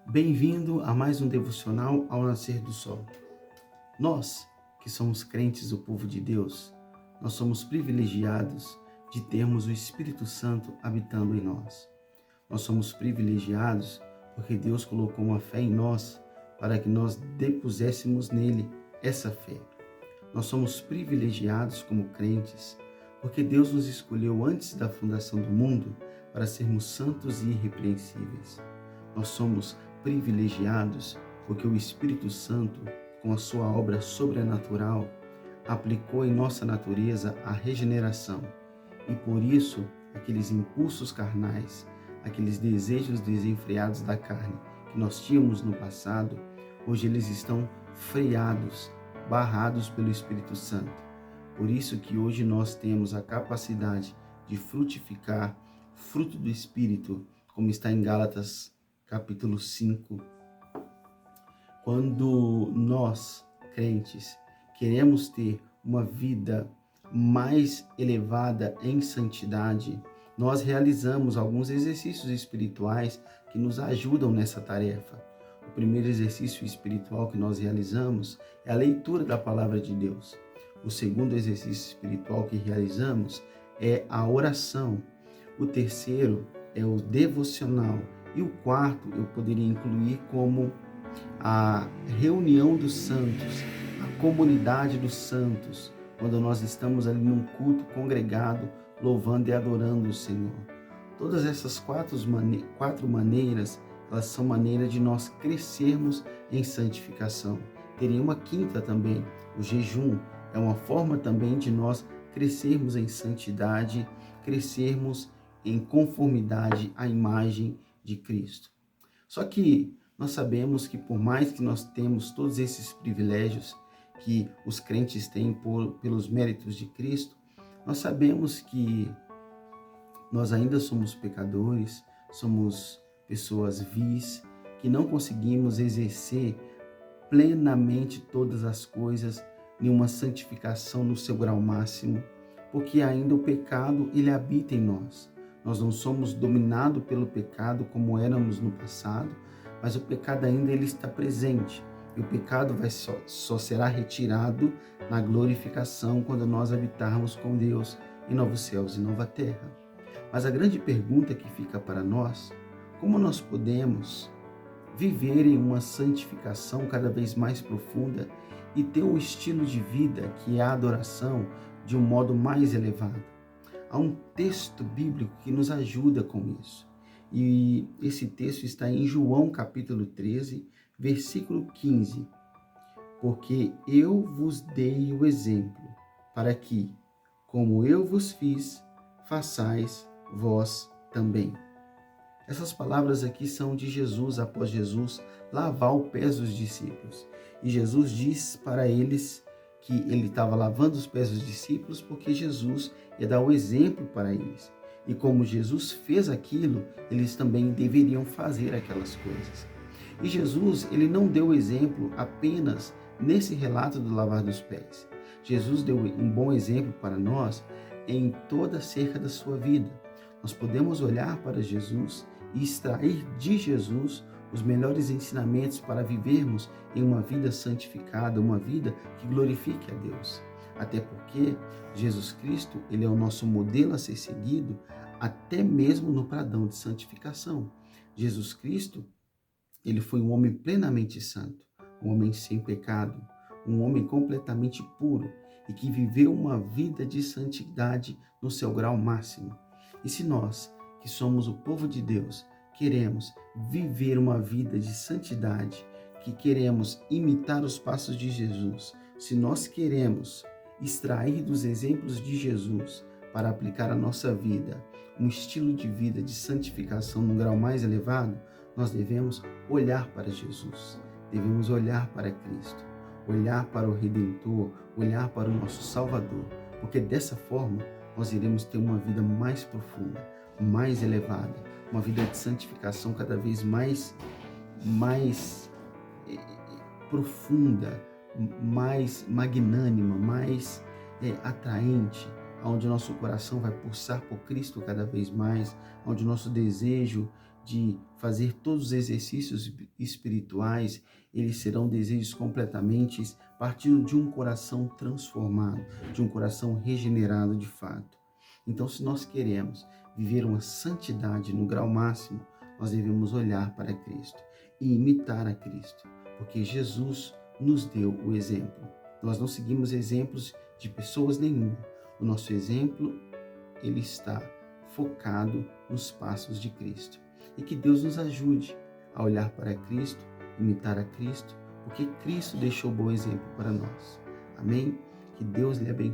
Bem-vindo a mais um devocional ao nascer do sol. Nós, que somos crentes do povo de Deus, nós somos privilegiados de termos o Espírito Santo habitando em nós. Nós somos privilegiados porque Deus colocou uma fé em nós para que nós depuséssemos nele essa fé. Nós somos privilegiados como crentes porque Deus nos escolheu antes da fundação do mundo para sermos santos e irrepreensíveis. Nós somos privilegiados porque o Espírito Santo, com a sua obra sobrenatural, aplicou em nossa natureza a regeneração. E por isso, aqueles impulsos carnais, aqueles desejos desenfreados da carne que nós tínhamos no passado, hoje eles estão freados, barrados pelo Espírito Santo. Por isso que hoje nós temos a capacidade de frutificar fruto do Espírito, como está em Gálatas capítulo 5, quando nós, crentes, queremos ter uma vida mais elevada em santidade, nós realizamos alguns exercícios espirituais que nos ajudam nessa tarefa. O primeiro exercício espiritual que nós realizamos é a leitura da palavra de Deus. O segundo exercício espiritual que realizamos é a oração. O terceiro é o devocional. E o quarto eu poderia incluir como a reunião dos santos, a comunidade dos santos, quando nós estamos ali num culto congregado, louvando e adorando o Senhor. Todas essas quatro maneiras, elas são maneiras de nós crescermos em santificação. Teria uma quinta também, o jejum, é uma forma também de nós crescermos em santidade, crescermos em conformidade à imagem de Cristo. Só que nós sabemos que por mais que nós temos todos esses privilégios que os crentes têm pelos méritos de Cristo, nós sabemos que nós ainda somos pecadores, somos pessoas vis, que não conseguimos exercer plenamente todas as coisas em uma santificação no seu grau máximo, porque ainda o pecado, ele habita em nós. Nós não somos dominados pelo pecado como éramos no passado, mas o pecado ainda ele está presente. E o pecado só será retirado na glorificação quando nós habitarmos com Deus em novos céus e nova terra. Mas a grande pergunta que fica para nós, como nós podemos viver em uma santificação cada vez mais profunda e ter um estilo de vida que é a adoração de um modo mais elevado? Há um texto bíblico que nos ajuda com isso. E esse texto está em João capítulo 13, versículo 15. Porque eu vos dei o exemplo, para que, como eu vos fiz, façais vós também. Essas palavras aqui são de Jesus, após Jesus lavar os pés dos discípulos. E Jesus diz para eles que ele estava lavando os pés dos discípulos porque Jesus ia dar o exemplo para eles. E como Jesus fez aquilo, eles também deveriam fazer aquelas coisas. E Jesus, ele não deu exemplo apenas nesse relato do lavar dos pés. Jesus deu um bom exemplo para nós em toda cerca da sua vida. Nós podemos olhar para Jesus e extrair de Jesus os melhores ensinamentos para vivermos em uma vida santificada, uma vida que glorifique a Deus. Até porque Jesus Cristo, ele é o nosso modelo a ser seguido, até mesmo no pradão de santificação. Jesus Cristo, ele foi um homem plenamente santo, um homem sem pecado, um homem completamente puro e que viveu uma vida de santidade no seu grau máximo. E se nós, que somos o povo de Deus, queremos viver uma vida de santidade, que queremos imitar os passos de Jesus, se nós queremos extrair dos exemplos de Jesus para aplicar à nossa vida um estilo de vida de santificação num grau mais elevado, nós devemos olhar para Jesus, devemos olhar para Cristo, olhar para o Redentor, olhar para o nosso Salvador, porque dessa forma nós iremos ter uma vida mais profunda, mais elevada, uma vida de santificação cada vez mais profunda, mais magnânima, mais atraente, onde o nosso coração vai pulsar por Cristo cada vez mais, onde o nosso desejo de fazer todos os exercícios espirituais, eles serão desejos completamente partindo de um coração transformado, de um coração regenerado de fato. Então, se nós queremos viver uma santidade no grau máximo, nós devemos olhar para Cristo e imitar a Cristo, porque Jesus nos deu o exemplo. Nós não seguimos exemplos de pessoas nenhuma. O nosso exemplo, ele está focado nos passos de Cristo. E que Deus nos ajude a olhar para Cristo, imitar a Cristo, porque Cristo deixou bom exemplo para nós. Amém? Que Deus lhe abençoe.